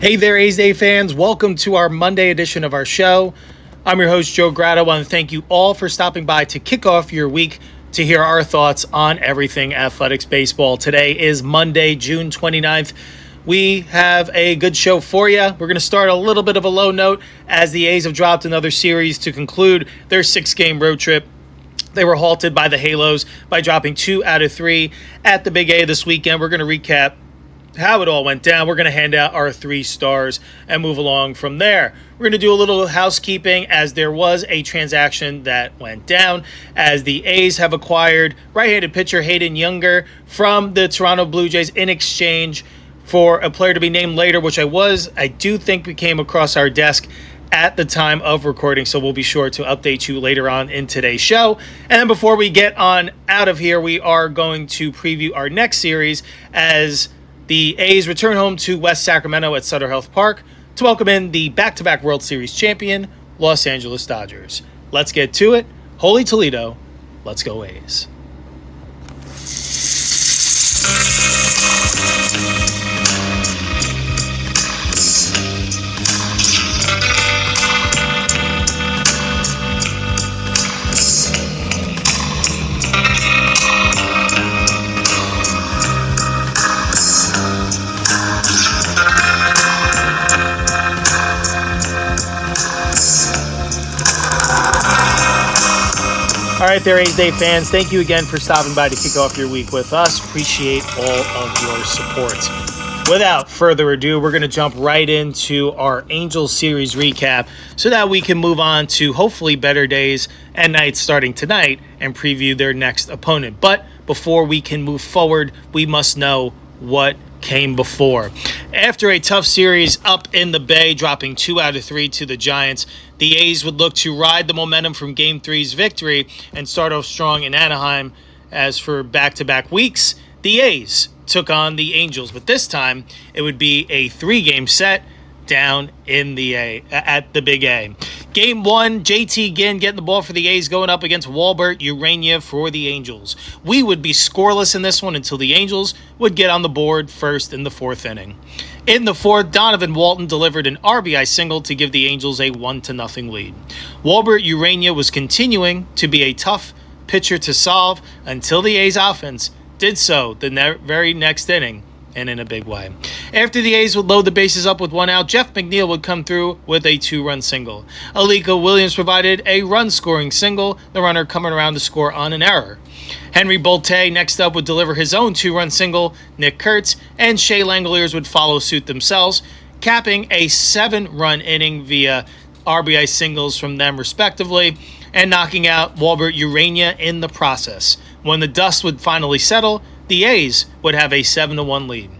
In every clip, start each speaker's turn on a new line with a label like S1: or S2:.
S1: Hey there, A's Day fans. Welcome to our Monday edition of our show. I'm your host, Joe Grado. I want to thank you all for stopping by to kick off your week to hear our thoughts on everything athletics baseball. Today is Monday, June 29th. We have a good show for you. We're going to start a little bit of a low note as the A's have dropped another series to conclude their 6-game road trip. They were halted by the Halos by dropping 2 out of 3 at the Big A this weekend. We're going to recap how it all went down. We're going to hand out our 3 stars and move along from there. We're going to do a little housekeeping as there was a transaction that went down as the A's have acquired right-handed pitcher Hayden Juenger from the Toronto Blue Jays in exchange for a player to be named later, which I do think we came across our desk at the time of recording, so we'll be sure to update you later on in today's show. And then before we get on out of here, we are going to preview our next series as the A's return home to West Sacramento at Sutter Health Park to welcome in the back-to-back World Series champion, Los Angeles Dodgers. Let's get to it. Holy Toledo. Let's go A's. All right there, A's Day fans. Thank you again for stopping by to kick off your week with us. Appreciate all of your support. Without further ado, we're going to jump right into our Angels series recap so that we can move on to hopefully better days and nights starting tonight and preview their next opponent. But before we can move forward, we must know what came before. After a tough series up in the Bay, dropping 2 out of 3 to the Giants, the A's would look to ride the momentum from Game 3's victory and start off strong in Anaheim. As for back-to-back weeks, the A's took on the Angels, but this time it would be a 3-game set down in at the Big A. Game 1, JT Ginn getting the ball for the A's going up against West Sacramento for the Angels. We would be scoreless in this one until the Angels would get on the board first in the 4th inning. In the 4th, Donovan Walton delivered an RBI single to give the Angels a 1-0 lead. West Sacramento was continuing to be a tough pitcher to solve until the A's offense did so the very next inning, and in a big way. After the A's would load the bases up with 1 out, Jeff McNeil would come through with a 2-run single. Alika Williams provided a run-scoring single, the runner coming around to score on an error. Henry Bolte next up would deliver his own 2-run single. Nick Kurtz and Shea Langoliers would follow suit themselves, capping a 7-run inning via RBI singles from them respectively, and knocking out West Sacramento in the process. When the dust would finally settle, the A's would have a 7-1 lead.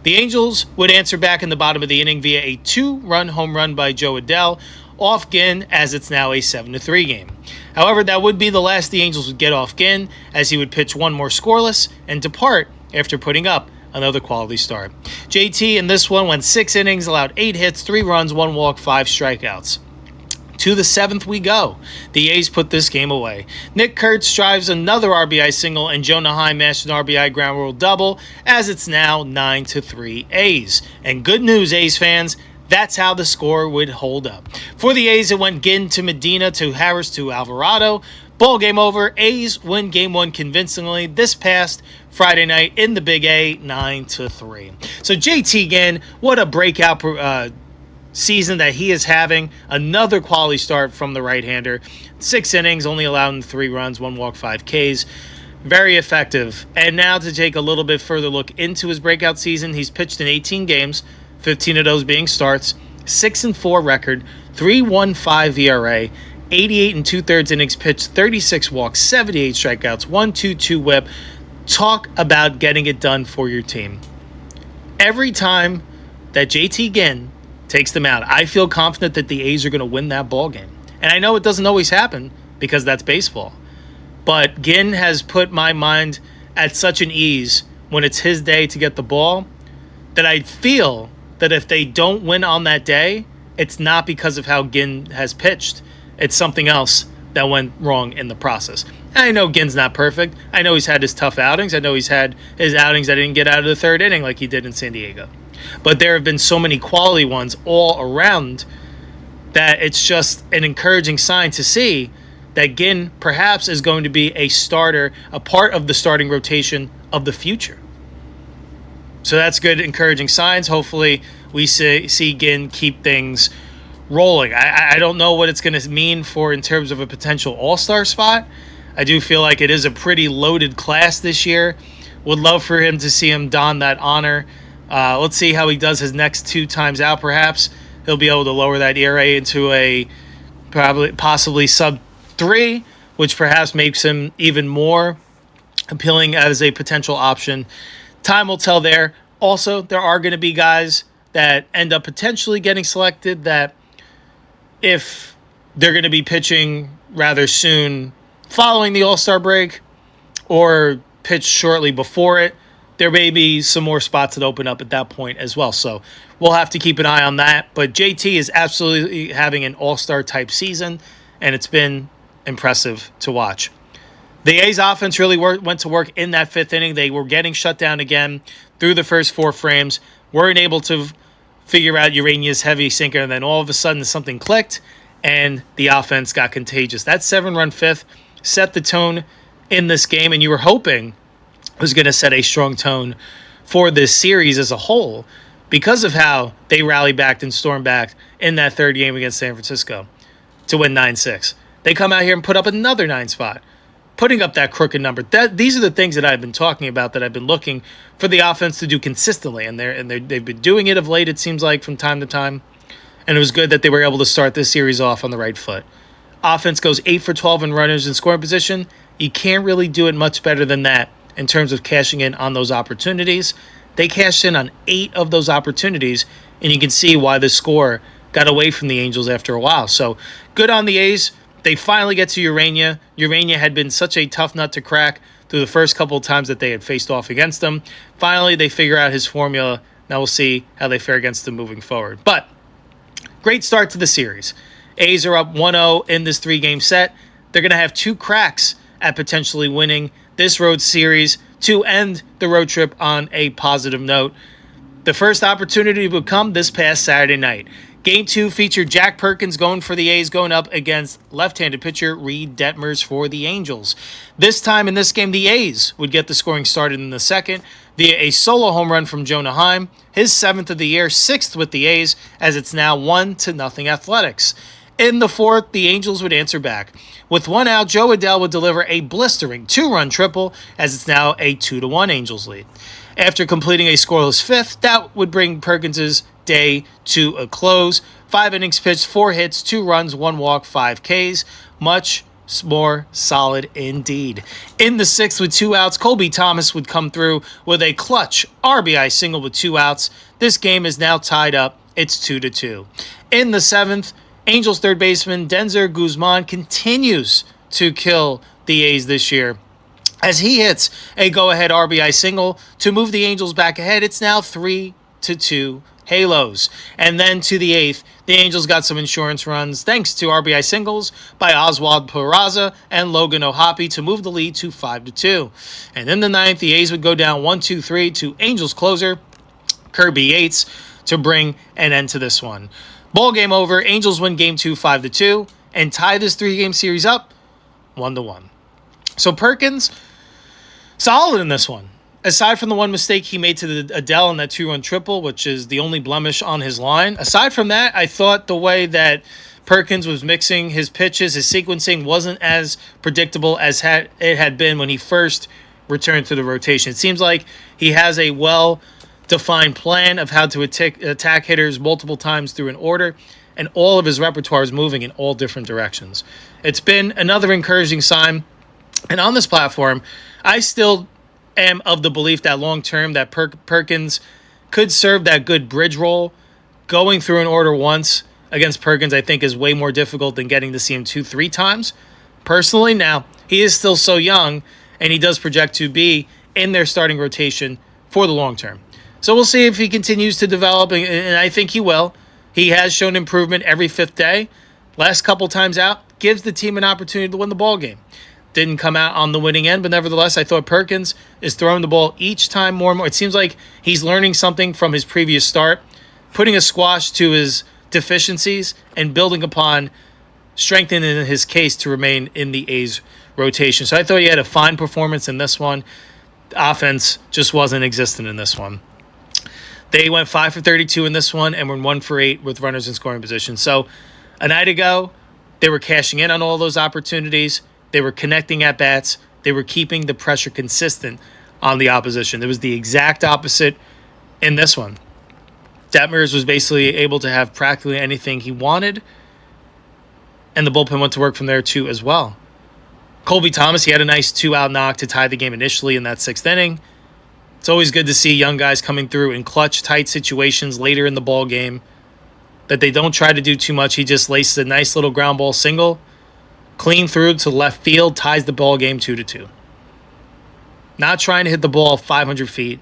S1: The Angels would answer back in the bottom of the inning via a 2-run home run by Joe Adell off Ginn, as it's now a 7-3 game. However, that would be the last the Angels would get off Ginn, as he would pitch one more scoreless and depart after putting up another quality start. JT in this one went 6 innings, allowed 8 hits, 3 runs, 1 walk, 5 strikeouts. To the 7th we go. The A's put this game away. Nick Kurtz drives another RBI single, and Jonah Heim mashed an RBI ground rule double, as it's now 9-3 A's. And good news, A's fans, that's how the score would hold up. For the A's, it went Ginn to Medina to Harris to Alvarado. Ball game over. A's win Game 1 convincingly this past Friday night in the Big A, 9-3. So JT Ginn, what a breakout season that he is having. Another quality start from the right-hander. 6 innings, only allowing 3 runs, 1 walk, 5 Ks. Very effective. And now to take a little bit further look into his breakout season, he's pitched in 18 games, 15 of those being starts, 6-4 record, 3.15 ERA, 88 2/3 innings pitched, 36 walks, 78 strikeouts, 1.22 whip. Talk about getting it done for your team. Every time that JT Ginn takes them out, I feel confident that the A's are going to win that ball game. And I know it doesn't always happen because that's baseball. But Ginn has put my mind at such an ease when it's his day to get the ball that I feel that if they don't win on that day, it's not because of how Ginn has pitched. It's something else that went wrong in the process. I know Ginn's not perfect. I know he's had his tough outings. I know he's had his outings that didn't get out of the 3rd inning like he did in San Diego. But there have been so many quality ones all around that it's just an encouraging sign to see that Ginn perhaps is going to be a starter, a part of the starting rotation of the future. So that's good, encouraging signs. Hopefully we see Ginn keep things rolling. I don't know what it's going to mean for in terms of a potential all-star spot. I do feel like it is a pretty loaded class this year. Would love for him to see him don that honor. Let's see how he does his next 2 times out. Perhaps he'll be able to lower that ERA into a possibly sub 3, which perhaps makes him even more appealing as a potential option. Time will tell there. Also, there are going to be guys that end up potentially getting selected that if they're going to be pitching rather soon following the All-Star break or pitch shortly before it, there may be some more spots that open up at that point as well. So we'll have to keep an eye on that. But JT is absolutely having an all-star type season, and it's been impressive to watch. The A's offense really went to work in that 5th inning. They were getting shut down again through the first 4 frames, weren't able to figure out Urania's heavy sinker, and then all of a sudden something clicked, and the offense got contagious. That 7-run 5th set the tone in this game, and you were hoping it was going to set a strong tone for this series as a whole because of how they rallied back and stormed back in that 3rd game against San Francisco to win 9-6. They come out here and put up another 9 spot, putting up that crooked number. These are the things that I've been talking about, that I've been looking for the offense to do consistently, and they've been doing it of late, it seems like, from time to time. And it was good that they were able to start this series off on the right foot. Offense goes 8 for 12 in runners in scoring position. You can't really do it much better than that in terms of cashing in on those opportunities. They cashed in on 8 of those opportunities, and you can see why the score got away from the Angels after a while. So good on the A's. They finally get to Urania. Urania had been such a tough nut to crack through the first couple of times that they had faced off against him. Finally, they figure out his formula. Now we'll see how they fare against him moving forward. But great start to the series. A's are up 1-0 in this 3-game set. They're going to have 2 cracks at potentially winning this road series to end the road trip on a positive note. The first opportunity would come this past Saturday night. Game 2 featured Jack Perkins going for the A's, going up against left-handed pitcher Reed Detmers for the Angels. This time in this game, the A's would get the scoring started in the second via a solo home run from Jonah Heim, his 7th of the year, 6th with the A's, as it's now 1-0 Athletics. In the 4th, the Angels would answer back. With 1 out, Joe Adell would deliver a blistering 2-run triple, as it's now a 2-1 Angels lead. After completing a scoreless 5th, that would bring Perkins' day to a close. 5 innings pitched, 4 hits, 2 runs, 1 walk, 5 Ks. Much more solid indeed. In the 6th, with 2 outs, Colby Thomas would come through with a clutch RBI single with 2 outs. This game is now tied up. It's 2-2. In the 7th, Angels third baseman Denzer Guzman continues to kill the A's this year, as he hits a go-ahead RBI single to move the Angels back ahead. It's now 3-2 Halos. And then to the 8th, the Angels got some insurance runs thanks to RBI singles by Oswald Peraza and Logan O'Hoppe to move the lead to 5-2. And in the 9th, the A's would go down 1-2-3 to Angels closer Kirby Yates to bring an end to this one. Ball game over. Angels win Game 2 5-2 and tie this 3-game series up 1-1. So Perkins, solid in this one. Aside from the one mistake he made to the Adell in that 2-run triple, which is the only blemish on his line. Aside from that, I thought the way that Perkins was mixing his pitches, his sequencing wasn't as predictable as it had been when he first returned to the rotation. It seems like he has a well-defined plan of how to attack hitters multiple times through an order, and all of his repertoire is moving in all different directions. It's been another encouraging sign, and on this platform, I still am of the belief that long-term that Perkins could serve that good bridge role. Going through an order once against Perkins, I think, is way more difficult than getting to see him 2-3 times. Personally, now, he is still so young, and he does project to be in their starting rotation for the long term. So we'll see if he continues to develop, and I think he will. He has shown improvement every 5th day. Last couple times out, gives the team an opportunity to win the ball game. didn't come out on the winning end, but nevertheless, I thought Perkins is throwing the ball each time more and more. It seems like he's learning something from his previous start, putting a squash to his deficiencies and building upon strengthening his case to remain in the A's rotation. So I thought he had a fine performance in this one. The offense just wasn't existent in this one. They went 5 for 32 in this one and were 1 for 8 with runners in scoring position. So a night ago, they were cashing in on all those opportunities. They were connecting at bats. They were keeping the pressure consistent on the opposition. It was the exact opposite in this one. Detmers was basically able to have practically anything he wanted, and the bullpen went to work from there too as well. Colby Thomas, he had a nice 2-out knock to tie the game initially in that 6th inning. It's always good to see young guys coming through in clutch, tight situations later in the ball game, that they don't try to do too much. He just laces a nice little ground ball single, clean through to left field, ties the ball game 2-2. Not trying to hit the ball 500 feet.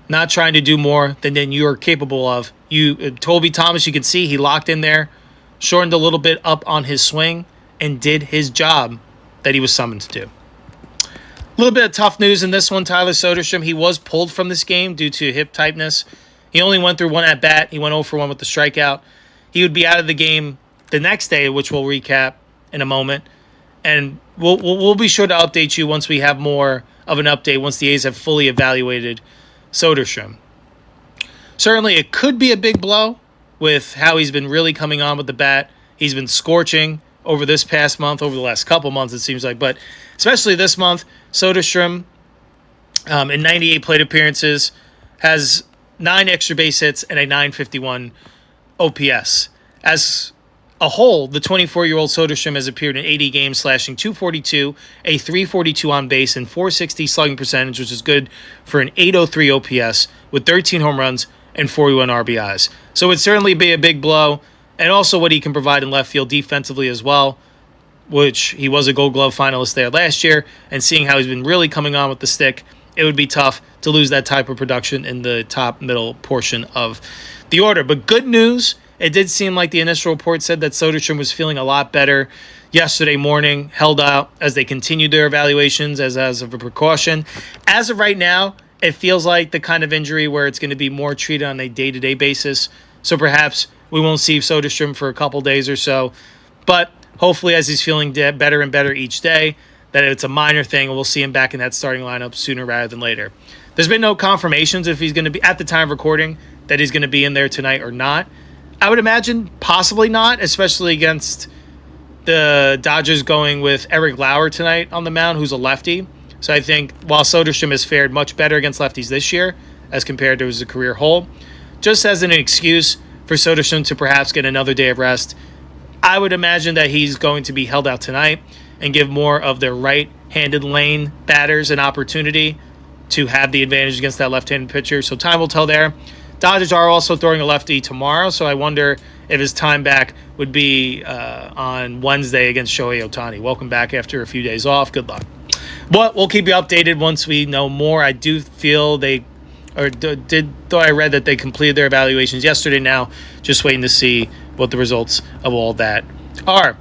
S1: Not trying to do more than you're capable of. Colby Thomas, you can see he locked in there, shortened a little bit up on his swing, and did his job that he was summoned to do. A little bit of tough news in this one. Tyler Soderstrom, he was pulled from this game due to hip tightness. He only went through 1 at-bat. He went 0 for 1 with the strikeout. He would be out of the game the next day, which we'll recap in a moment. And we'll be sure to update you once we have more of an update, once the A's have fully evaluated Soderstrom. Certainly, it could be a big blow with how he's been really coming on with the bat. He's been scorching over this past month, over the last couple months, it seems like. But especially this month, Soderstrom, in 98 plate appearances, has 9 extra base hits and a 951 OPS. As a whole, the 24-year-old Soderstrom has appeared in 80 games, slashing .242, a .342 on base, and .460 slugging percentage, which is good for an .803 OPS with 13 home runs and 41 RBIs. So it would certainly be a big blow, and also what he can provide in left field defensively as well, which he was a Gold Glove finalist there last year, and seeing how he's been really coming on with the stick, it would be tough to lose that type of production in the top middle portion of the order. But good news, it did seem like the initial report said that Soderstrom was feeling a lot better yesterday morning, held out as they continued their evaluations as of a precaution. As of right now, it feels like the kind of injury where it's going to be more treated on a day-to-day basis. So perhaps we won't see Soderstrom for a couple days or so. But hopefully as he's feeling better and better each day, that it's a minor thing and we'll see him back in that starting lineup sooner rather than later. There's been no confirmations if he's going to be, at the time of recording, that he's going to be in there tonight or not. I would imagine possibly not, especially against the Dodgers going with Eric Lauer tonight on the mound, who's a lefty. So I think while Soderstrom has fared much better against lefties this year as compared to his career whole, just as an excuse for Soderstrom to perhaps get another day of rest, I would imagine that he's going to be held out tonight and give more of their right-handed lane batters an opportunity to have the advantage against that left-handed pitcher. So time will tell there. Dodgers are also throwing a lefty tomorrow, so I wonder if his time back would be on Wednesday against Shohei Ohtani. Welcome back after a few days off. Good luck. But we'll keep you updated once we know more. I do feel though I read that they completed their evaluations yesterday now, just waiting to see what the results of all that are.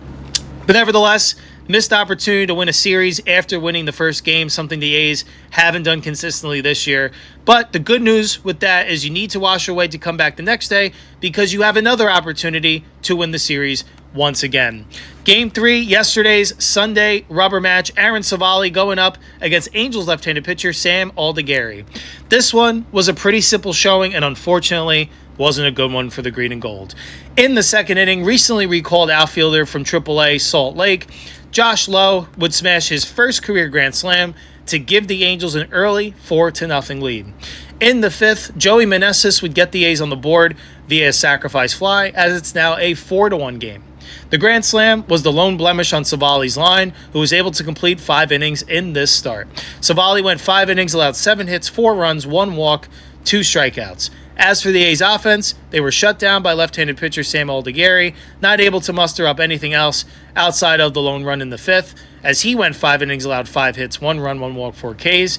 S1: But nevertheless, missed opportunity to win a series after winning the first game, something the A's haven't done consistently this year. But the good news with that is you need to wash away to come back the next day because you have another opportunity to win the series once again. Game 3, yesterday's Sunday rubber match. Aaron Civale going up against Angels left-handed pitcher Sam Aldegheri. This one was a pretty simple showing and unfortunately wasn't a good one for the green and gold. In the second inning, recently recalled outfielder from AAA Salt Lake, Josh Lowe would smash his first career grand slam to give the Angels an early 4-0 lead. In the fifth, Joey Meneses would get the A's on the board via a sacrifice fly, as it's now a 4-1 game. The grand slam was the lone blemish on Civale's line, who was able to complete 5 innings in this start. Civale went 5 innings, allowed 7 hits, 4 runs, 1 walk, 2 strikeouts. As for the A's offense, they were shut down by left-handed pitcher Sam Aldegheri, not able to muster up anything else outside of the lone run in the fifth, as he went 5 innings, allowed 5 hits, 1 run, 1 walk, 4 Ks.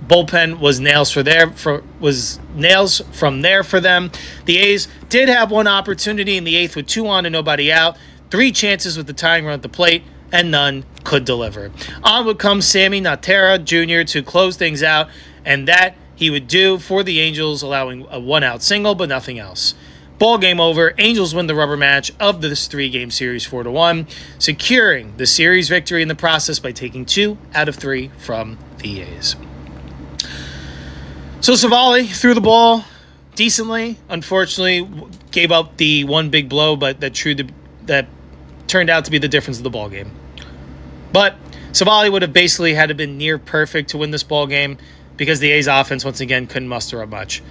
S1: Bullpen was nails from there for them. The A's did have one opportunity in the 8th with 2 on and nobody out, 3 chances with the tying run at the plate, and none could deliver. On would come Sammy Natera Jr. to close things out, and that he would do for the Angels, allowing a one-out single, but nothing else. Ball game over. Angels win the rubber match of this 3-game series 4-1, securing the series victory in the process by taking 2 out of 3 from the A's. So Savali threw the ball decently. Unfortunately, gave up the one big blow, but that turned out to be the difference of the ball game. But Savali would have basically had to been near perfect to win this ball game because the A's offense once again couldn't muster up much.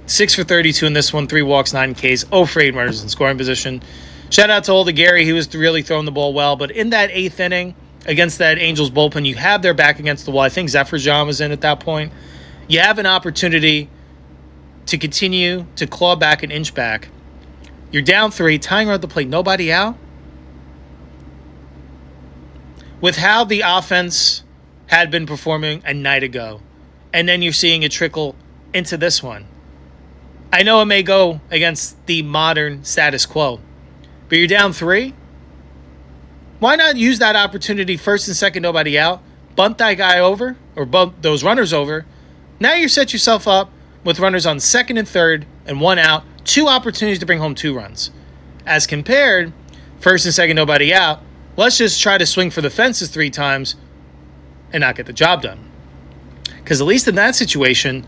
S1: 6 for 32 in this one, 3 walks, 9 Ks, 0 for 8 runners in scoring position. Shout out to Older Gary. He was really throwing the ball well. But in that 8th inning against that Angels bullpen, you have their back against the wall. I think Zephyr John was in at that point. You have an opportunity to continue to claw back and inch back. You're down 3, tying around the plate, nobody out. With how the offense had been performing a night ago, and then you're seeing it trickle into this one. I know it may go against the modern status quo, but you're down 3. Why not use that opportunity, first and second, nobody out, bunt that guy over, or bunt those runners over. Now you set yourself up with runners on second and third and 1 out, 2 opportunities to bring home 2 runs. As compared, first and second, nobody out, let's just try to swing for the fences 3 times and not get the job done. Because at least in that situation,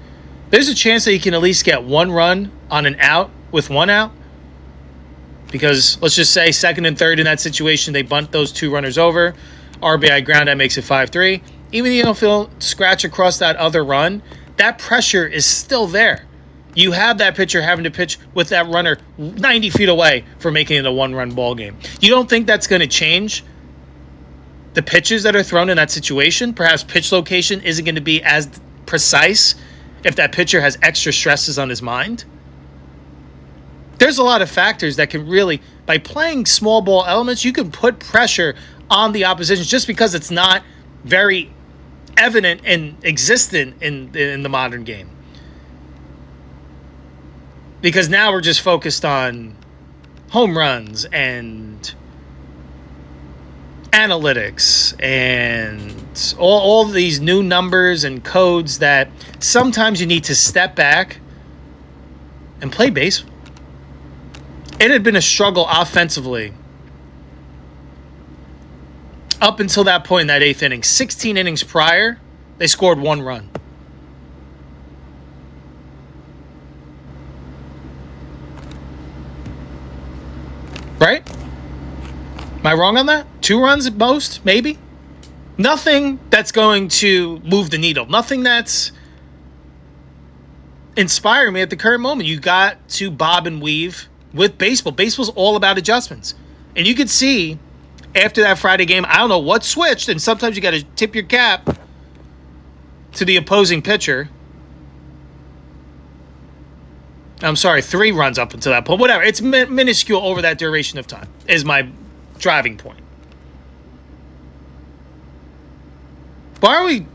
S1: there's a chance that you can at least get 1 run on an out with 1 out. Because let's just say second and third in that situation, they bunt those 2 runners over. RBI ground out makes it 5-3. Even if you don't feel scratch across that other run, that pressure is still there. You have that pitcher having to pitch with that runner 90 feet away for making it a 1-run ball game. You don't think that's going to change the pitches that are thrown in that situation? Perhaps pitch location isn't going to be as precise if that pitcher has extra stresses on his mind? There's a lot of factors that can really, by playing small ball elements, you can put pressure on the opposition just because it's not very evident and existent in the modern game. Because now we're just focused on home runs and analytics and all these new numbers and codes that sometimes you need to step back and play baseball. It had been a struggle offensively up until that point in that 8th inning. 16 innings prior, they scored 1 run. Right? Am I wrong on that? 2 runs at most, maybe? Nothing that's going to move the needle. Nothing that's inspiring me at the current moment. You got to bob and weave with baseball. Baseball's all about adjustments. And you could see after that Friday game, I don't know what switched, and sometimes you got to tip your cap to the opposing pitcher. I'm sorry, 3 runs up until that point. Whatever. It's minuscule over that duration of time is my driving point. Why are we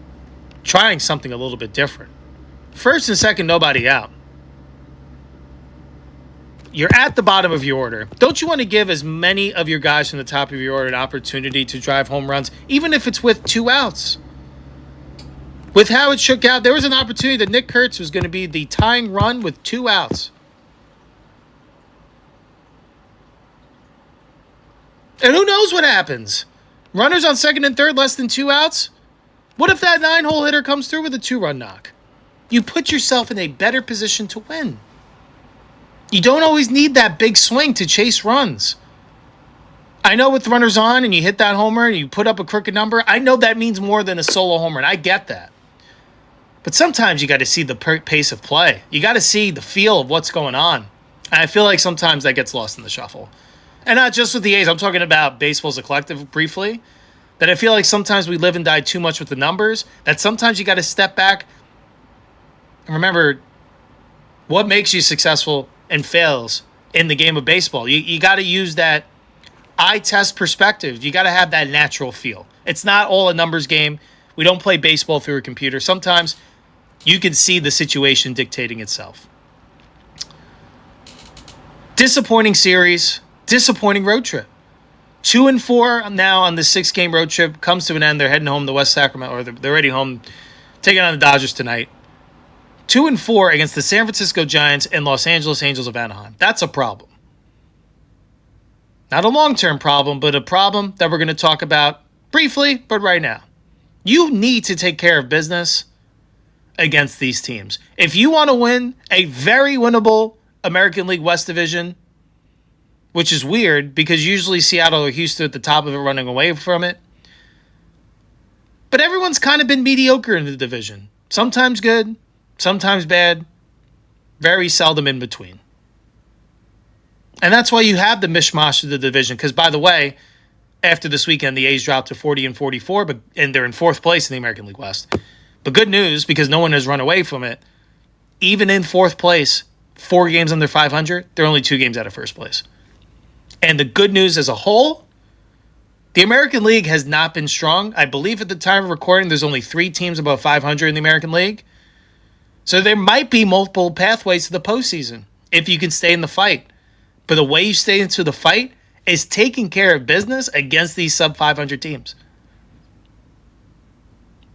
S1: trying something a little bit different? First and second, nobody out. You're at the bottom of your order. Don't you want to give as many of your guys from the top of your order an opportunity to drive home runs, even if it's with 2 outs? With how it shook out, there was an opportunity that Nick Kurtz was going to be the tying run with 2 outs. And who knows what happens? Runners on second and third, less than 2 outs? What if that 9-hole hitter comes through with a 2-run knock? You put yourself in a better position to win. You don't always need that big swing to chase runs. I know with runners on and you hit that homer and you put up a crooked number, I know that means more than a solo home run. I get that. But sometimes you got to see the pace of play. You got to see the feel of what's going on. And I feel like sometimes that gets lost in the shuffle. And not just with the A's. I'm talking about baseball as a collective briefly. That I feel like sometimes we live and die too much with the numbers. That sometimes you got to step back and remember what makes you successful and fails in the game of baseball. You got to use that eye test perspective. You got to have that natural feel. It's not all a numbers game. We don't play baseball through a computer. Sometimes you can see the situation dictating itself. Disappointing series, disappointing road trip. 2-4 now on the 6-game road trip comes to an end. They're heading home to West Sacramento, or they're already home, taking on the Dodgers tonight. 2-4 against the San Francisco Giants and Los Angeles Angels of Anaheim. That's a problem. Not a long-term problem, but a problem that we're going to talk about briefly, but right now. You need to take care of business against these teams. If you want to win a very winnable American League West Division, which is weird because usually Seattle or Houston at the top of it running away from it. But everyone's kind of been mediocre in the division. Sometimes good, sometimes bad, very seldom in between. And that's why you have the mishmash of the division. Because, by the way, after this weekend, the A's dropped to 40-44, and they're in 4th place in the American League West. But good news, because no one has run away from it, even in 4th place, 4 games under 500, they're only 2 games out of 1st place. And the good news as a whole, the American League has not been strong. I believe at the time of recording, there's only 3 teams above 500 in the American League. So there might be multiple pathways to the postseason if you can stay in the fight. But the way you stay into the fight is taking care of business against these sub-500 teams.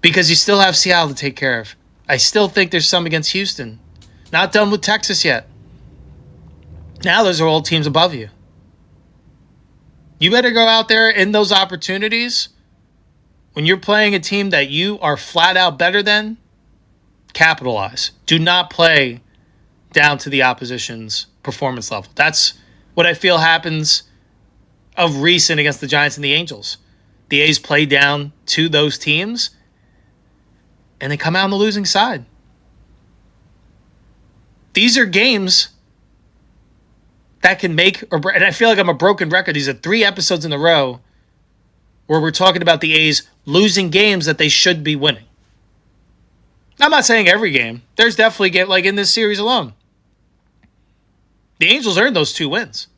S1: Because you still have Seattle to take care of. I still think there's some against Houston. Not done with Texas yet. Now those are all teams above you. You better go out there in those opportunities when you're playing a team that you are flat out better than. Capitalize. Do not play down to the opposition's performance level. That's what I feel happens of recent against the Giants and the Angels. The A's play down to those teams, and they come out on the losing side. These are games that can make or break, and I feel like I'm a broken record. These are 3 episodes in a row where we're talking about the A's losing games that they should be winning. I'm not saying every game. There's definitely game like in this series alone. The Angels earned those 2 wins.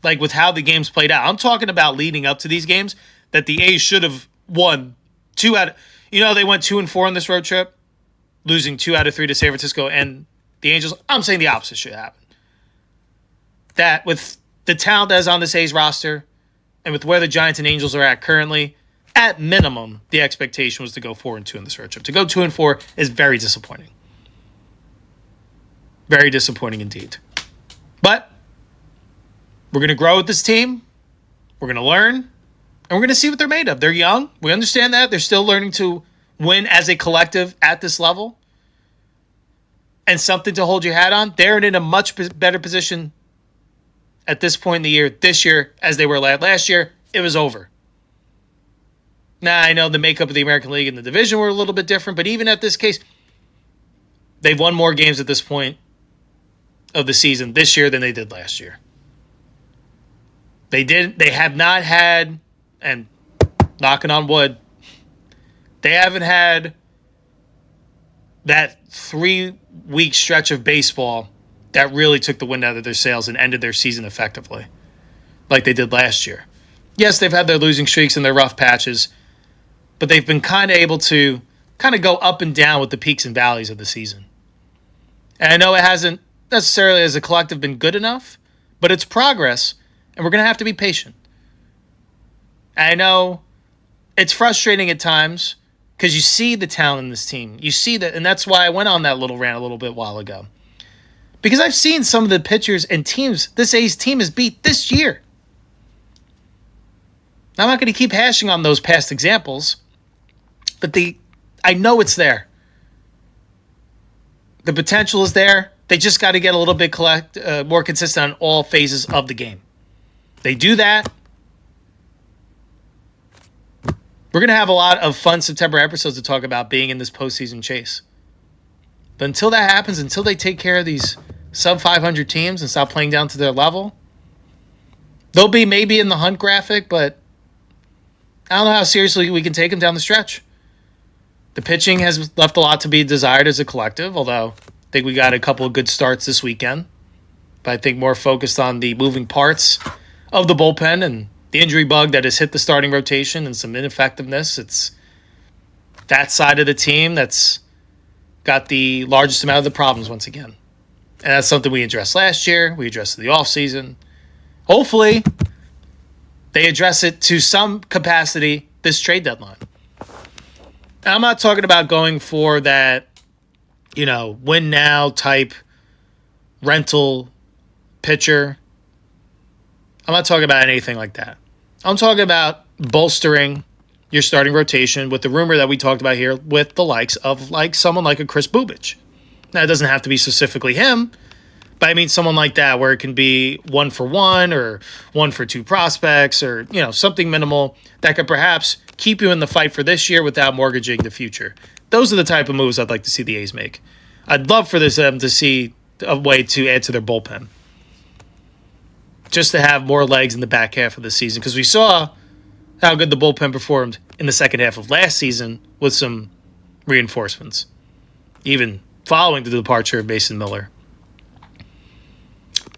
S1: Like with how the games played out. I'm talking about leading up to these games that the A's should have won 2 out of, they went 2-4 on this road trip, losing 2 out of 3 to San Francisco and the Angels. I'm saying the opposite should happen. That with the talent that is on this A's roster and with where the Giants and Angels are at currently, at minimum, the expectation was to go 4-2 in this road trip. To go 2-4 is very disappointing. Very disappointing indeed. But we're going to grow with this team. We're going to learn. And we're going to see what they're made of. They're young. We understand that. They're still learning to win as a collective at this level. And something to hold your hat on. They're in a much better position at this point in the year, this year, as they were last year. It was over. Now, I know the makeup of the American League and the division were a little bit different, but even at this case, they've won more games at this point of the season this year than they did last year. They have not had, and knocking on wood, they haven't had that 3-week stretch of baseball that really took the wind out of their sails and ended their season effectively, like they did last year. Yes, they've had their losing streaks and their rough patches, but they've been kind of able to kind of go up and down with the peaks and valleys of the season. And I know it hasn't necessarily as a collective been good enough, but it's progress, and we're going to have to be patient. And I know it's frustrating at times because you see the talent in this team. You see that, and that's why I went on that little rant a little bit while ago. Because I've seen some of the pitchers and teams this A's team has beat this year. I'm not going to keep hashing on those past examples, but I know it's there. The potential is there. They just got to get a little bit more consistent on all phases of the game. They do that. We're going to have a lot of fun September episodes to talk about being in this postseason chase. But until that happens, until they take care of these sub-500 teams and stop playing down to their level, they'll be maybe in the hunt graphic, but I don't know how seriously we can take them down the stretch. The pitching has left a lot to be desired as a collective, although I think we got a couple of good starts this weekend. But I think more focused on the moving parts of the bullpen and the injury bug that has hit the starting rotation and some ineffectiveness. It's that side of the team that's got the largest amount of the problems once again. And that's something we addressed last year. We addressed in the offseason. Hopefully, they address it to some capacity this trade deadline. And I'm not talking about going for that, win now type rental pitcher. I'm not talking about anything like that. I'm talking about bolstering your starting rotation with the rumor that we talked about here with the likes of someone like a Chris Bubich. Now, it doesn't have to be specifically him, but I mean someone like that where it can be 1 for 1 or 1 for 2 prospects or, something minimal that could perhaps keep you in the fight for this year without mortgaging the future. Those are the type of moves I'd like to see the A's make. I'd love for them to see a way to add to their bullpen, just to have more legs in the back half of the season, because we saw how good the bullpen performed in the second half of last season with some reinforcements, even following the departure of Mason Miller.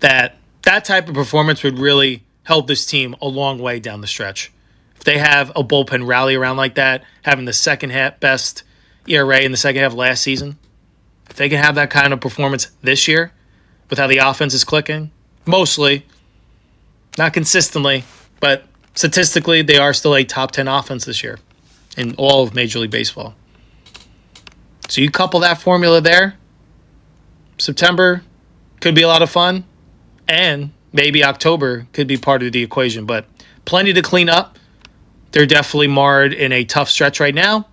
S1: That type of performance would really help this team a long way down the stretch. If they have a bullpen rally around like that, having the second half best ERA in the second half of last season, if they can have that kind of performance this year with how the offense is clicking, mostly, not consistently, but statistically, they are still a top 10 offense this year in all of Major League Baseball. So you couple that formula there, September could be a lot of fun, and maybe October could be part of the equation, but plenty to clean up. They're definitely marred in a tough stretch right now,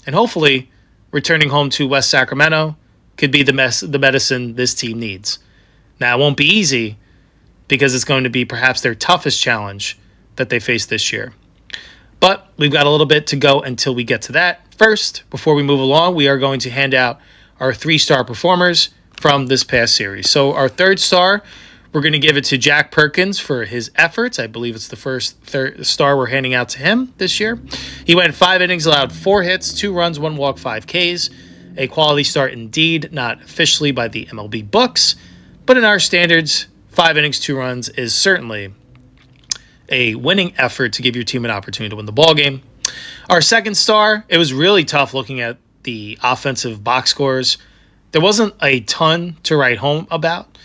S1: and hopefully returning home to West Sacramento could be the medicine this team needs. Now, it won't be easy because it's going to be perhaps their toughest challenge that they face this year. But we've got a little bit to go until we get to that. First, before we move along, we are going to hand out our 3-star performers from this past series. So our 3rd star, we're going to give it to Jack Perkins for his efforts. I believe it's the first 3rd star we're handing out to him this year. He went 5 innings, allowed 4 hits, 2 runs, 1 walk, 5 Ks. A quality start indeed, not officially by the MLB books, but in our standards, 5 innings, 2 runs is certainly a winning effort to give your team an opportunity to win the ball game. Our 2nd star, it was really tough looking at the offensive box scores. There wasn't a ton to write home about,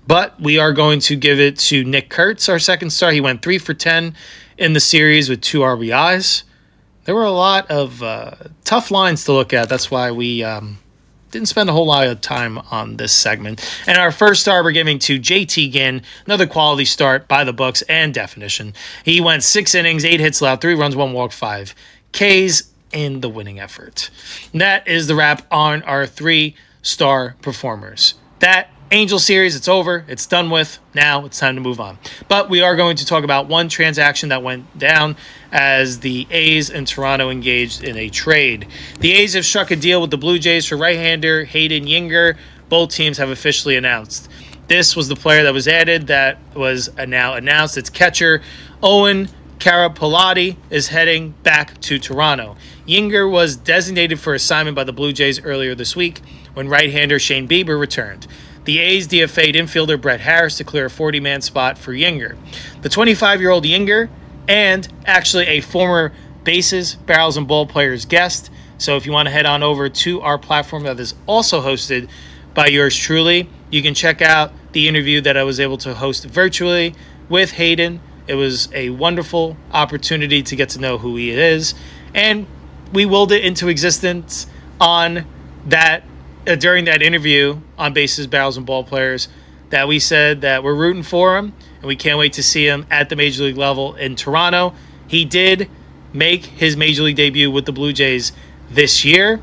S1: but we are going to give it to Nick Kurtz, our 2nd star. He went 3 for 10 in the series with 2 RBIs. There were a lot of tough lines to look at. That's why we didn't spend a whole lot of time on this segment. And our 1st star we're giving to JT Ginn, another quality start by the books and definition. He went 6 innings, 8 hits allowed, 3 runs, 1 walk, 5 Ks in the winning effort. And that is the wrap on our 3-star performers. That Angel series, it's over. It's done with. Now it's time to move on. But we are going to talk about one transaction that went down as the A's and Toronto engaged in a trade. The A's have struck a deal with the Blue Jays for right-hander Hayden Juenger. Both teams have officially announced. This was the player that was added that was now announced. It's catcher Owen Carapalati is heading back to Toronto. Juenger was designated for assignment by the Blue Jays earlier this week when right-hander Shane Bieber returned. The A's DFA'd infielder Brett Harris to clear a 40-man spot for Juenger. The 25-year-old Juenger, and actually a former Bases, Barrels, and Ball Players guest. So if you want to head on over to our platform that is also hosted by yours truly, you can check out the interview that I was able to host virtually with Hayden. It was a wonderful opportunity to get to know who he is, and we willed it into existence on that during that interview on Bases, Barrels, and Ball Players, that we said that we're rooting for him and we can't wait to see him at the Major League level in Toronto. He did make his Major League debut with the Blue Jays this year.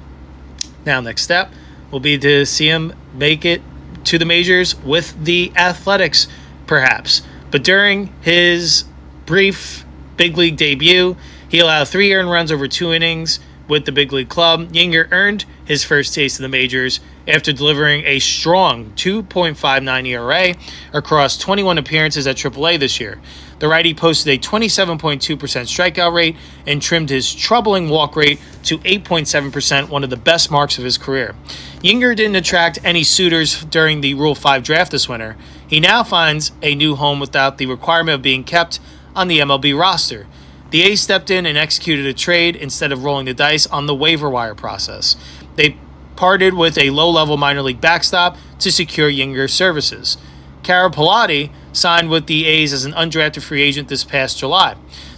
S1: Now, next step will be to see him make it to the majors with the Athletics, perhaps. But during his brief big league debut, he allowed 3 earned runs over 2 innings with the big league club. Juenger earned his first taste of the majors after delivering a strong 2.59 ERA across 21 appearances at AAA this year. The righty posted a 27.2% strikeout rate and trimmed his troubling walk rate to 8.7%, one of the best marks of his career. Juenger didn't attract any suitors during the Rule 5 draft this winter. He now finds a new home without the requirement of being kept on the MLB roster. The A's stepped in and executed a trade instead of rolling the dice on the waiver wire process. They parted with a low-level minor league backstop to secure Juenger's services. Carapalati signed with the A's as an undrafted free agent this past July.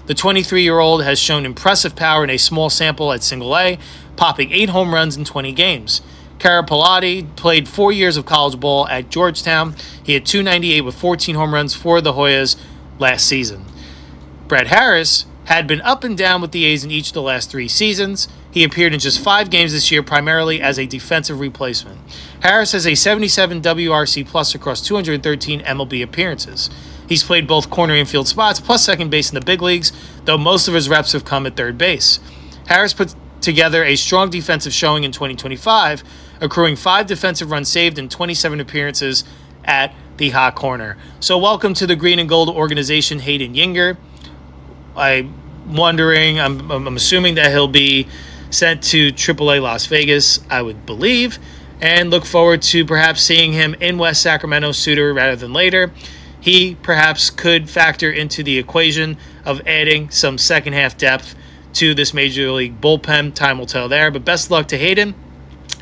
S1: The 23-year-old has shown impressive power in a small sample at Single-A, popping 8 home runs in 20 games. Carapalati played 4 years of college ball at Georgetown. He had .298 with 14 home runs for the Hoyas last season. Brett Harris had been up and down with the A's in each of the last 3 seasons. He appeared in just 5 games this year, primarily as a defensive replacement. Harris has a 77 WRC plus across 213 MLB appearances. He's played both corner infield spots plus second base in the big leagues, though most of his reps have come at third base. Harris put together a strong defensive showing in 2025, accruing 5 defensive runs saved in 27 appearances at the hot corner. So welcome to the Green and Gold organization, Hayden Juenger. I'm assuming that he'll be sent to AAA Las Vegas, I would believe, and look forward to perhaps seeing him in West Sacramento sooner rather than later. He perhaps could factor into the equation of adding some second half depth to this Major League bullpen. Time will tell there, but best of luck to Hayden.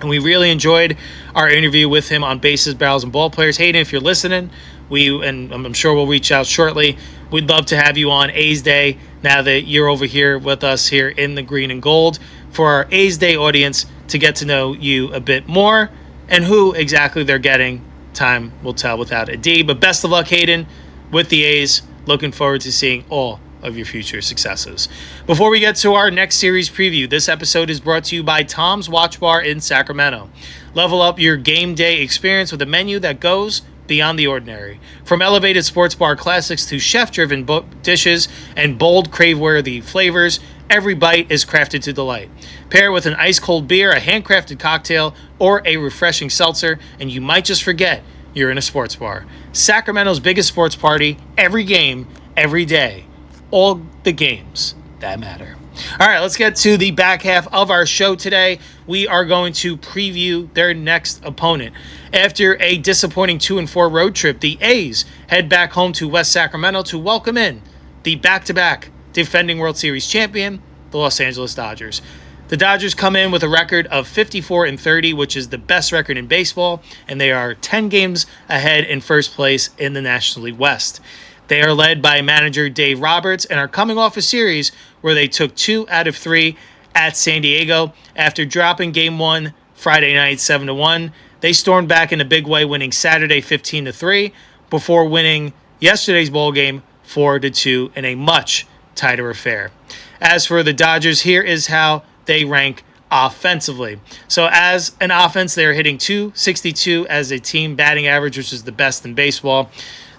S1: And we really enjoyed our interview with him on Bases, Barrels, and Ball Players. Hayden, if you're listening, and I'm sure we'll reach out shortly. We'd love to have you on A's Day now that you're over here with us here in the Green and Gold for our A's Day audience to get to know you a bit more and who exactly they're getting. Time will tell without a D. But best of luck, Hayden, with the A's. Looking forward to seeing all of your future successes. Before we get to our next series preview, this episode is brought to you by Tom's Watch Bar in Sacramento. Level up your game day experience with a menu that goes beyond the ordinary. From elevated sports bar classics to chef-driven dishes and bold, crave-worthy flavors, every bite is crafted to delight. Pair it with an ice-cold beer, a handcrafted cocktail, or a refreshing seltzer, and you might just forget you're in a sports bar. Sacramento's biggest sports party, every game, every day. All the games that matter. All right, let's get to the back half of our show today. We are going to preview their next opponent. After a disappointing 2-4 road trip, the A's head back home to West Sacramento to welcome in the back-to-back defending World Series champion, the Los Angeles Dodgers. The Dodgers come in with a record of 54-30, which is the best record in baseball, and they are 10 games ahead in first place in the National League West. They are led by manager Dave Roberts and are coming off a series where they took 2 out of 3 at San Diego. After dropping Game 1 Friday night 7-1, they stormed back in a big way, winning Saturday 15-3 before winning yesterday's ball game 4-2 in a much tighter affair. As for the Dodgers, here is how they rank offensively. So as an offense, they're hitting .262 as a team batting average, which is the best in baseball.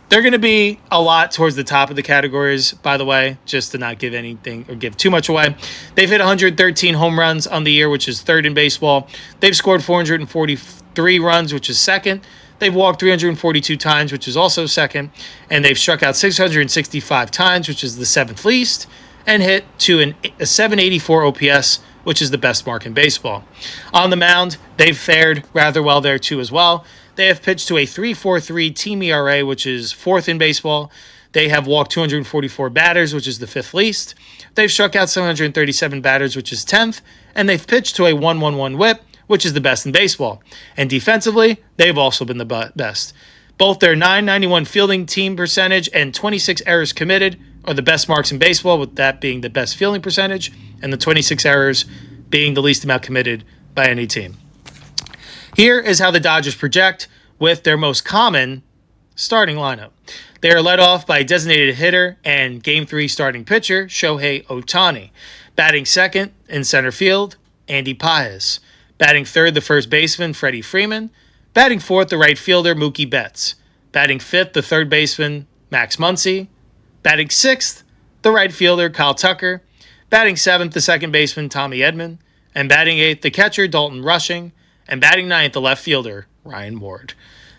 S1: They're going to be a lot towards the top of the categories, by the way, just to not give anything or give too much away. They've hit 113 home runs on the year, which is third in baseball. They've scored 443 runs, which is second. They've walked 342 times, which is also second. And they've struck out 665 times, which is the seventh least, and hit to a 784 OPS, which is the best mark in baseball. On the mound, they've fared rather well there too as well. They have pitched to a 3.43 team ERA, which is fourth in baseball. They have walked 244 batters, which is the fifth least. They've struck out 737 batters, which is 10th. And they've pitched to a 1.11 whip, which is the best in baseball. And defensively, they've also been the best. Both their .991 fielding team percentage and 26 errors committed are the best marks in baseball, with that being the best fielding percentage and the 26 errors being the least amount committed by any team. Here is how the Dodgers project with their most common starting lineup. They are led off by designated hitter and Game 3 starting pitcher Shohei Ohtani. Batting second in center field, Andy Paez. Batting third, the first baseman, Freddie Freeman. Batting fourth, the right fielder, Mookie Betts. Batting fifth, the third baseman, Max Muncy. Batting sixth, the right fielder, Kyle Tucker. Batting seventh, the second baseman, Tommy Edman. And batting eighth, the catcher, Dalton Rushing. And batting ninth, the left fielder, Ryan Ward.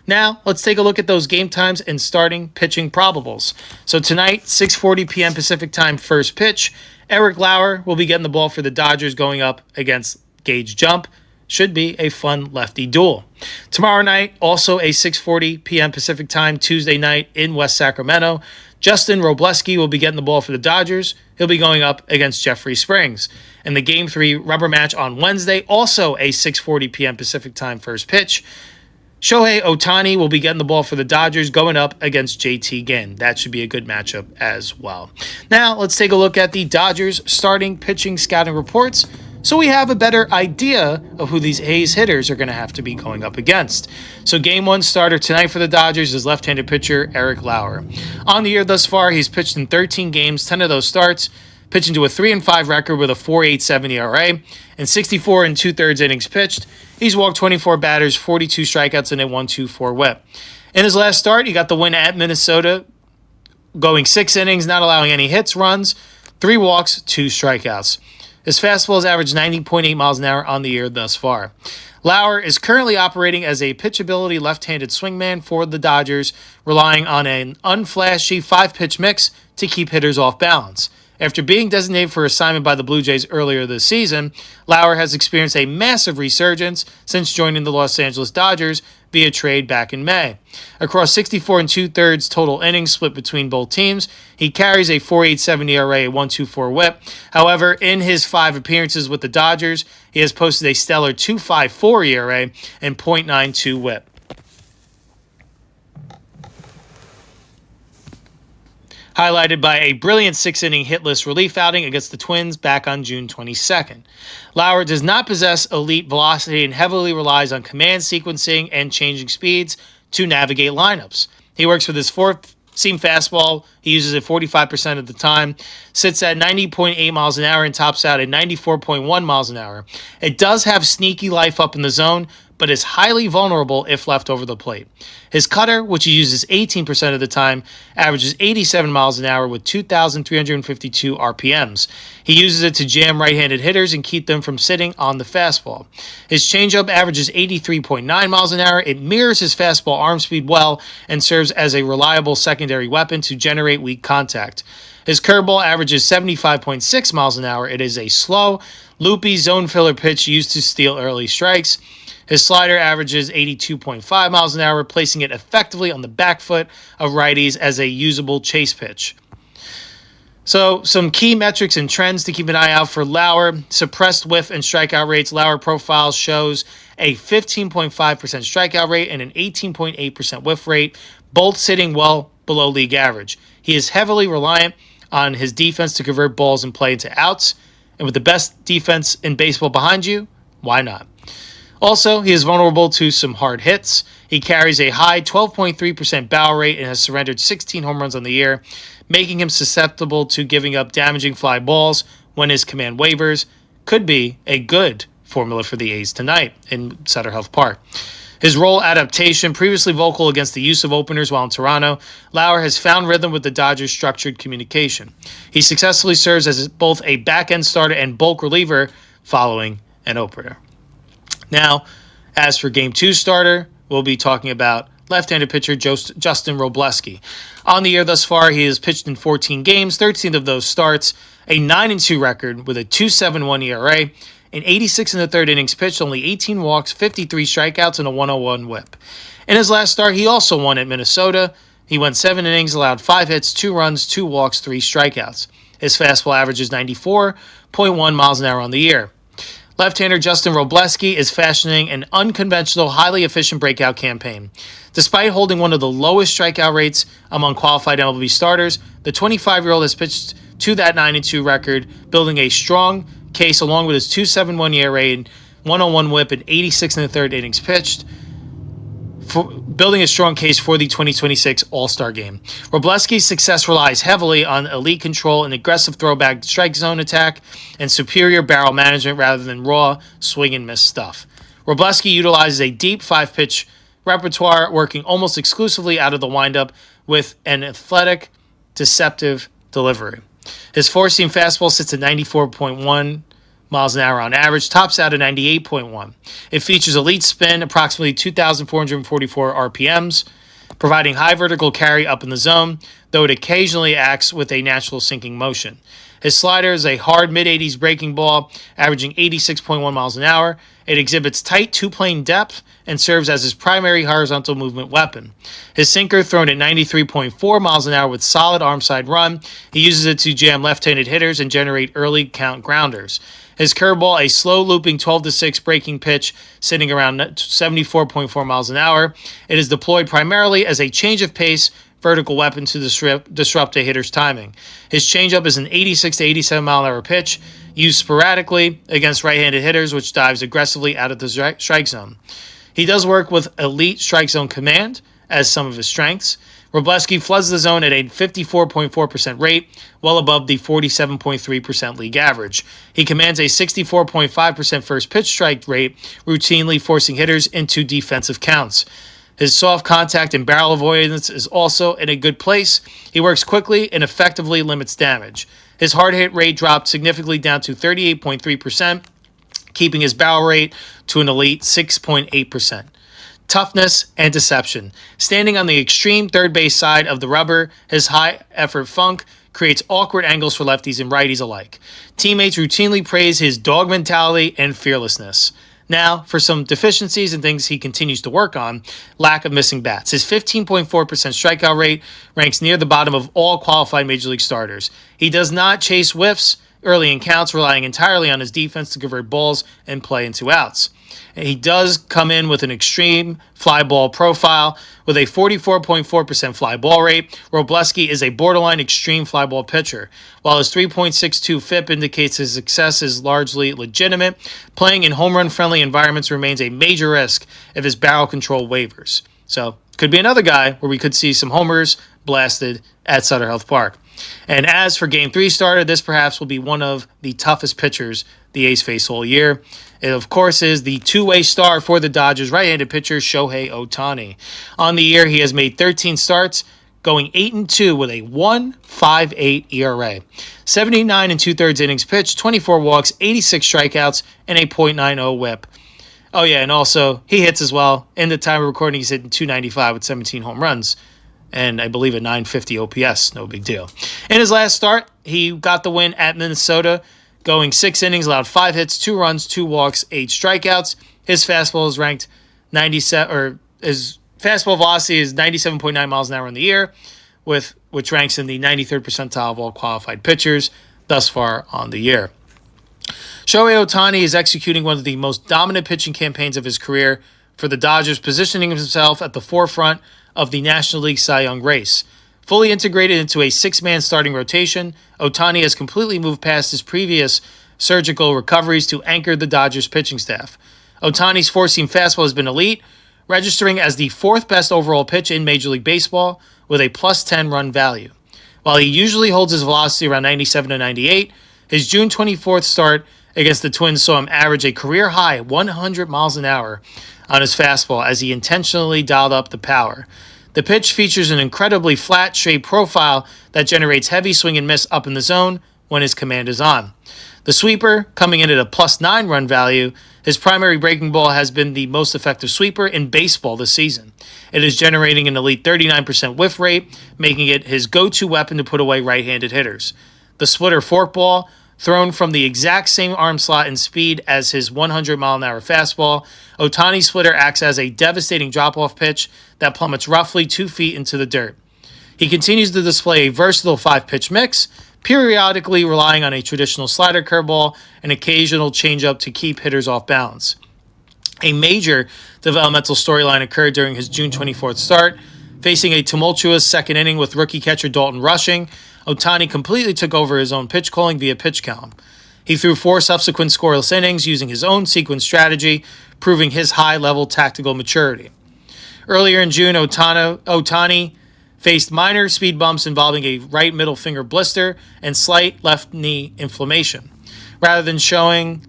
S1: Now, let's take a look at those game times and starting pitching probables. So tonight, 6:40 p.m. Pacific time, first pitch. Eric Lauer will be getting the ball for the Dodgers going up against Gage Jump. Should be a fun lefty duel. Tomorrow night, also a 6:40 p.m. Pacific time, Tuesday night in West Sacramento. Justin Robleski will be getting the ball for the Dodgers. He'll be going up against Jeffrey Springs. And the Game 3 rubber match on Wednesday, also a 6:40 p.m. Pacific time first pitch. Shohei Ohtani will be getting the ball for the Dodgers going up against JT Ginn. That should be a good matchup as well. Now, let's take a look at the Dodgers starting pitching scouting reports so we have a better idea of who these A's hitters are going to have to be going up against. So Game 1 starter tonight for the Dodgers is left-handed pitcher Eric Lauer. On the year thus far, he's pitched in 13 games, 10 of those starts, pitching to a 3-5 record with a 4.87 ERA, and 64 2/3 innings pitched. He's walked 24 batters, 42 strikeouts, and a 1.24 whip. In his last start, he got the win at Minnesota, going 6 innings, not allowing any hits, runs, 3 walks, 2 strikeouts. His fastball has averaged 90.8 miles an hour on the year thus far. Lauer is currently operating as a pitchability left-handed swingman for the Dodgers, relying on an unflashy 5-pitch mix to keep hitters off balance. After being designated for assignment by the Blue Jays earlier this season, Lauer has experienced a massive resurgence since joining the Los Angeles Dodgers via trade back in May. Across 64 2/3 total innings split between both teams, he carries a 4.87 ERA, a 1.24 whip. However, in his 5 appearances with the Dodgers, he has posted a stellar 2.54 ERA and .92 whip. Highlighted by a brilliant 6-inning hitless relief outing against the Twins back on June 22nd. Lauer does not possess elite velocity and heavily relies on command sequencing and changing speeds to navigate lineups. He works with his 4-seam fastball. He uses it 45% of the time, sits at 90.8 miles an hour and tops out at 94.1 miles an hour. It does have sneaky life up in the zone, but is highly vulnerable if left over the plate. His cutter, which he uses 18% of the time, averages 87 miles an hour with 2,352 RPMs. He uses it to jam right-handed hitters and keep them from sitting on the fastball. His changeup averages 83.9 miles an hour. It mirrors his fastball arm speed well and serves as a reliable secondary weapon to generate weak contact. His curveball averages 75.6 miles an hour. It is a slow, loopy zone filler pitch used to steal early strikes. His slider averages 82.5 miles an hour, placing it effectively on the back foot of righties as a usable chase pitch. So, some key metrics and trends to keep an eye out for Lauer. Suppressed whiff and strikeout rates. Lauer profile shows a 15.5% strikeout rate and an 18.8% whiff rate, both sitting well below league average. He is heavily reliant on his defense to convert balls and play into outs. And with the best defense in baseball behind you, why not? Also, he is vulnerable to some hard hits. He carries a high 12.3% barrel rate and has surrendered 16 home runs on the year, making him susceptible to giving up damaging fly balls when his command wavers. Could be a good formula for the A's tonight in Sutter Health Park. His role adaptation, previously vocal against the use of openers while in Toronto, Lauer has found rhythm with the Dodgers' structured communication. He successfully serves as both a back-end starter and bulk reliever following an opener. Now, as for Game 2 starter, we'll be talking about left-handed pitcher Justin Robleski. On the year thus far, he has pitched in 14 games, 13 of those starts, a 9-2 record with a 2.71 ERA, in 86 1/3 innings pitched, only 18 walks, 53 strikeouts, and a 101 whip. In his last start, he also won at Minnesota. He went 7 innings, allowed 5 hits, 2 runs, 2 walks, 3 strikeouts. His fastball averages 94.1 miles an hour on the year. Left-hander Justin Robleski is fashioning an unconventional, highly efficient breakout campaign. Despite holding one of the lowest strikeout rates among qualified MLB starters, the 25-year-old has pitched to that 9-2 record, building a strong case along with his 2.71 ERA and 101 whip and 86 1/3 innings pitched, building a strong case for the 2026 All-Star Game. Robleski's success relies heavily on elite control and aggressive throwback strike zone attack and superior barrel management rather than raw swing and miss stuff. Robleski utilizes a deep 5-pitch repertoire, working almost exclusively out of the windup with an athletic, deceptive delivery. His 4-seam fastball sits at 94.1 miles an hour on average, tops out at 98.1. It features elite spin, approximately 2,444 RPMs, providing high vertical carry up in the zone, though it occasionally acts with a natural sinking motion. His slider is a hard mid-80s breaking ball, averaging 86.1 miles an hour. It exhibits tight two-plane depth and serves as his primary horizontal movement weapon. His sinker, thrown at 93.4 miles an hour with solid arm side run, he uses it to jam left-handed hitters and generate early count grounders. His curveball, a slow looping 12-6 breaking pitch sitting around 74.4 miles an hour. It is deployed primarily as a change of pace vertical weapon to disrupt a hitter's timing. His changeup is an 86 to 87 mile an hour pitch used sporadically against right-handed hitters, which dives aggressively out of the strike zone. He does work with elite strike zone command as some of his strengths. Wroblewski floods the zone at a 54.4% rate, well above the 47.3% league average. He commands a 64.5% first pitch strike rate, routinely forcing hitters into defensive counts. His soft contact and barrel avoidance is also in a good place. He works quickly and effectively limits damage. His hard hit rate dropped significantly down to 38.3%, keeping his barrel rate to an elite 6.8%. Toughness and deception. Standing on the extreme third base side of the rubber, his high-effort funk creates awkward angles for lefties and righties alike. Teammates routinely praise his dog mentality and fearlessness. Now, for some deficiencies and things he continues to work on, lack of missing bats. His 15.4% strikeout rate ranks near the bottom of all qualified Major League starters. He does not chase whiffs early in counts, relying entirely on his defense to convert balls and play into outs. He does come in with an extreme fly ball profile with a 44.4% fly ball rate. Wroblewski is a borderline extreme fly ball pitcher. While his 3.62 FIP indicates his success is largely legitimate, playing in home run friendly environments remains a major risk if his barrel control wavers. So, could be another guy where we could see some homers blasted at Sutter Health Park. And as for Game 3 starter, this perhaps will be one of the toughest pitchers the A's face all year. It, of course, is the two-way star for the Dodgers, right-handed pitcher Shohei Ohtani. On the year, he has made 13 starts, going 8-2 with a 1.58 ERA. 79 and two-thirds innings pitched, 24 walks, 86 strikeouts, and a .90 whip. Oh, yeah, and also, he hits as well. In the time of recording, he's hitting .295 with 17 home runs. And I believe a .950 OPS, no big deal. In his last start, he got the win at Minnesota, going 6 innings, allowed 5 hits, 2 runs, 2 walks, 8 strikeouts. His fastball is ranked 97, or his fastball velocity is 97.9 miles an hour in the year, which ranks in the 93rd percentile of all qualified pitchers thus far on the year. Shohei Ohtani is executing one of the most dominant pitching campaigns of his career for the Dodgers, positioning himself at the forefront of the National League Cy Young race. Fully integrated into a 6-man starting rotation, Ohtani has completely moved past his previous surgical recoveries to anchor the Dodgers pitching staff. Ohtani's four-seam fastball has been elite, registering as the 4th best overall pitch in Major League Baseball with a +10 run value. While he usually holds his velocity around 97 to 98, his June 24th start against the Twins saw him average a career-high 100 miles an hour on his fastball as he intentionally dialed up the power. The pitch features an incredibly flat, straight profile that generates heavy swing and miss up in the zone when his command is on. The sweeper, coming in at a +9 run value, his primary breaking ball has been the most effective sweeper in baseball this season. It is generating an elite 39% whiff rate, making it his go-to weapon to put away right-handed hitters. The splitter forkball, thrown from the exact same arm slot and speed as his 100-mile-an-hour fastball, Ohtani's splitter acts as a devastating drop-off pitch that plummets roughly 2 feet into the dirt. He continues to display a versatile 5-pitch mix, periodically relying on a traditional slider curveball and occasional changeup to keep hitters off balance. A major developmental storyline occurred during his June 24th start. Facing a tumultuous second inning with rookie catcher Dalton rushing, Ohtani completely took over his own pitch calling via pitch count. He threw 4 subsequent scoreless innings using his own sequence strategy, proving his high-level tactical maturity. Earlier in June, Ohtani faced minor speed bumps involving a right middle finger blister and slight left knee inflammation. Rather than showing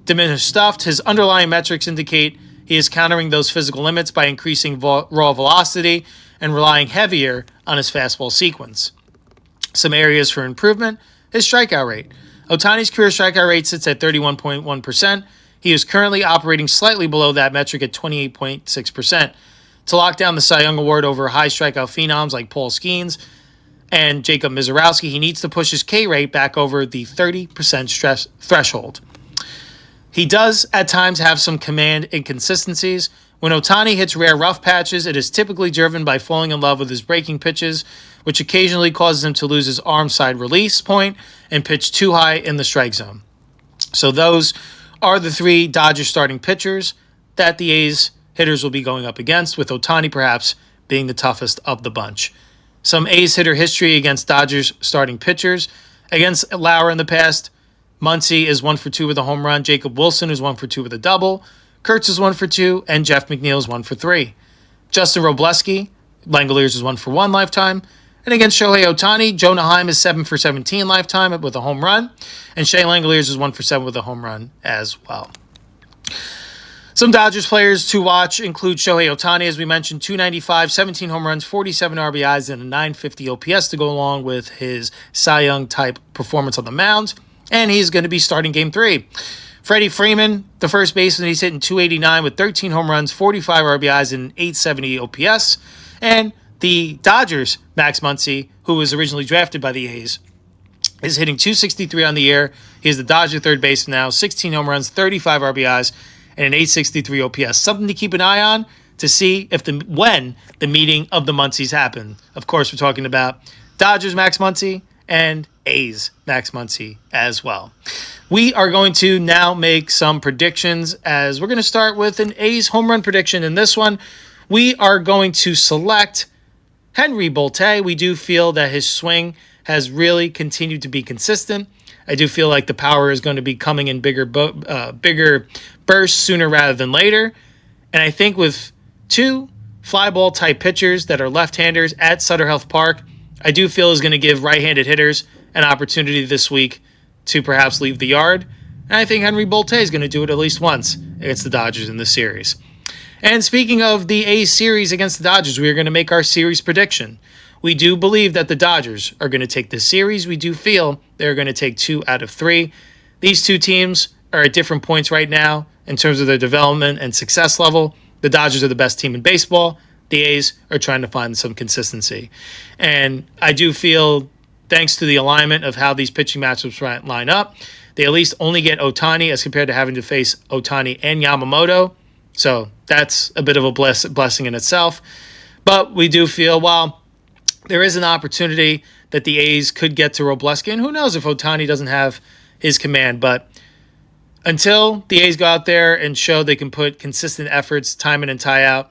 S1: diminished stuff, his underlying metrics indicate he is countering those physical limits by increasing raw velocity and relying heavier on his fastball sequence. Some areas for improvement: his strikeout rate. Ohtani's career strikeout rate sits at 31.1%. He is currently operating slightly below that metric at 28.6%. To lock down the Cy Young Award over high strikeout phenoms like Paul Skeens and Jacob Mizorowski. He needs to push his K rate back over the 30% stress threshold. He does at times have some command inconsistencies. When Ohtani hits rare rough patches, it is typically driven by falling in love with his breaking pitches, which occasionally causes him to lose his arm side release point and pitch too high in the strike zone. So those are the three Dodgers starting pitchers that the A's hitters will be going up against, with Ohtani perhaps being the toughest of the bunch. Some A's hitter history against Dodgers starting pitchers. Against Lauer in the past, Muncy is 1-for-2 with a home run. Jacob Wilson is 1-for-2 with a double. Kurtz is 1-for-2, and Jeff McNeil is 1-for-3. Justin Robleski, Langoliers is 1-for-1 lifetime. And against Shohei Ohtani, Joe Anaheim is 7-for-17 lifetime with a home run. And Shea Langoliers is 1-for-7 with a home run as well. Some Dodgers players to watch include Shohei Ohtani, as we mentioned, 295, 17 home runs, 47 RBIs, and a 950 OPS to go along with his Cy Young-type performance on the mound. And he's going to be starting Game 3. Freddie Freeman, the first baseman, he's hitting 289 with 13 home runs, 45 RBIs, and 870 OPS. And the Dodgers' Max Muncy, who was originally drafted by the A's, is hitting 263 on the year. He is the Dodger third baseman now, 16 home runs, 35 RBIs, and an 863 OPS. Something to keep an eye on to see when the meeting of the Muncies happen. Of course, we're talking about Dodgers Max Muncy and A's Max Muncy as well. We are going to now make some predictions, as we're going to start with an A's home run prediction. In this one, we are going to select Henry Bolte. We do feel that his swing has really continued to be consistent. I do feel like the power is going to be coming in bigger bursts sooner rather than later. And I think with two fly ball type pitchers that are left-handers at Sutter Health Park, I do feel is going to give right-handed hitters an opportunity this week to perhaps leave the yard. And I think Henry Bolte is going to do it at least once against the Dodgers in this series. And speaking of the A's series against the Dodgers, we are going to make our series prediction. We do believe that the Dodgers are going to take this series. We do feel they're going to take 2 out of 3. These two teams are at different points right now in terms of their development and success level. The Dodgers are the best team in baseball. The A's are trying to find some consistency. And I do feel, thanks to the alignment of how these pitching matchups line up, they at least only get Ohtani as compared to having to face Ohtani and Yamamoto. So that's a bit of a blessing in itself. But we do feel, while there is an opportunity that the A's could get to Robleski, and who knows if Ohtani doesn't have his command. But until the A's go out there and show they can put consistent efforts time in and tie out,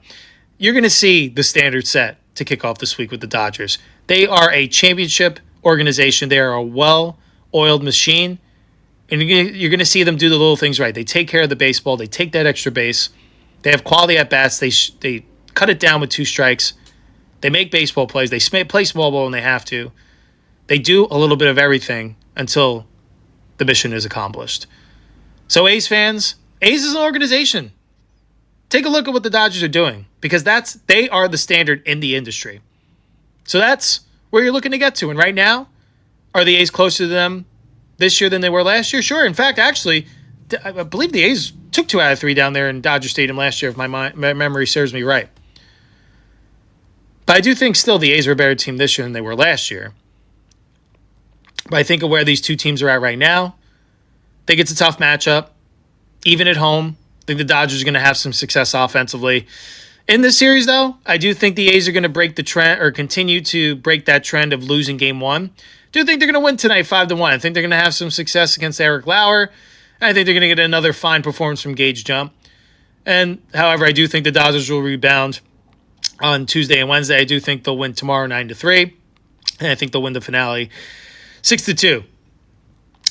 S1: you're going to see the standard set to kick off this week with the Dodgers. They are a championship organization. They are a well-oiled machine. And you're going to see them do the little things right. They take care of the baseball. They take that extra base. They have quality at-bats. They cut it down with 2 strikes. They make baseball plays. They play small ball when they have to. They do a little bit of everything until the mission is accomplished. So A's fans, A's is an organization. Take a look at what the Dodgers are doing, because they are the standard in the industry. So that's where you're looking to get to. And right now, are the A's closer to them this year than they were last year? Sure. In fact, actually, I believe the A's took 2 out of 3 down there in Dodger Stadium last year, if my memory serves me right. But I do think still the A's are a better team this year than they were last year. But I think of where these two teams are at right now, I think it's a tough matchup. Even at home, I think the Dodgers are going to have some success offensively. In this series, though, I do think the A's are going to break the trend, or continue to break that trend of losing Game 1. I do think they're going to win tonight 5-1. I think they're going to have some success against Eric Lauer. I think they're going to get another fine performance from Gage Jump. And, however, I do think the Dodgers will rebound on Tuesday and Wednesday. I do think they'll win tomorrow 9-3. And I think they'll win the finale 6-2.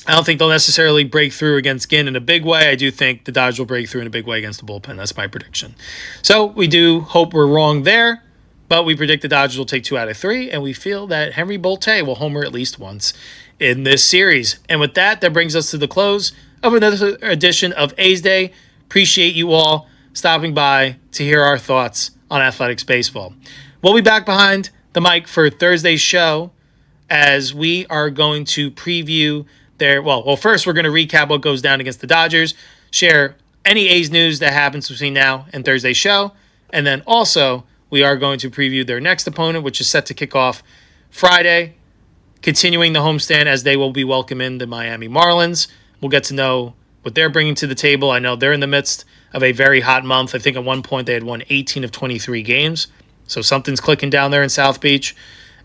S1: I don't think they'll necessarily break through against Ginn in a big way. I do think the Dodgers will break through in a big way against the bullpen. That's my prediction. So we do hope we're wrong there, but we predict the Dodgers will take 2 out of 3, and we feel that Henry Bolte will homer at least once in this series. And with that brings us to the close of another edition of A's Day. Appreciate you all stopping by to hear our thoughts on athletics baseball. We'll be back behind the mic for Thursday's show, as we are going to preview first we're going to recap what goes down against the Dodgers, share any A's news that happens between now and Thursday's show, and then also we are going to preview their next opponent, which is set to kick off Friday continuing the homestand as they will be welcoming the Miami Marlins. We'll get to know what they're bringing to the table. I know they're in the midst of a very hot month. I think at one point they had won 18 of 23 games. So something's clicking down there in South Beach,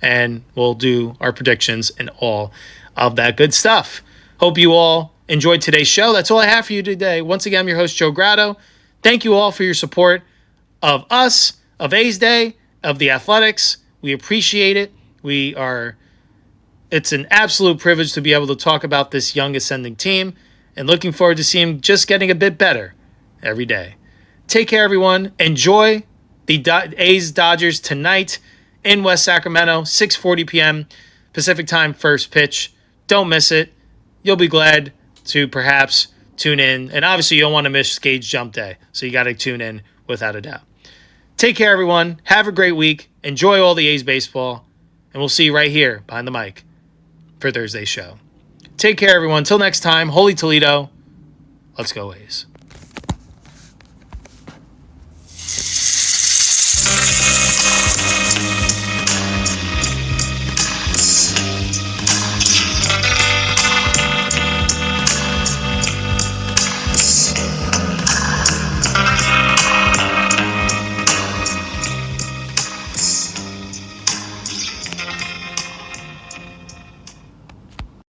S1: and we'll do our predictions and all of that good stuff. Hope you all enjoyed today's show. That's all I have for you today. Once again, I'm your host, Joe Grotto. Thank you all for your support of us, of A's Day, of the Athletics. We appreciate it. It's an absolute privilege to be able to talk about this young ascending team, and looking forward to seeing just getting a bit better every day. Take care, everyone. Enjoy the A's Dodgers tonight in West Sacramento, 6:40 p.m. Pacific time, first pitch. Don't miss it. You'll be glad to perhaps tune in. And obviously, you don't want to miss Gage Jump Day, so you got to tune in without a doubt. Take care, everyone. Have a great week. Enjoy all the A's baseball, and we'll see you right here behind the mic for Thursday's show. Take care, everyone. Until next time, Holy Toledo. Let's go A's.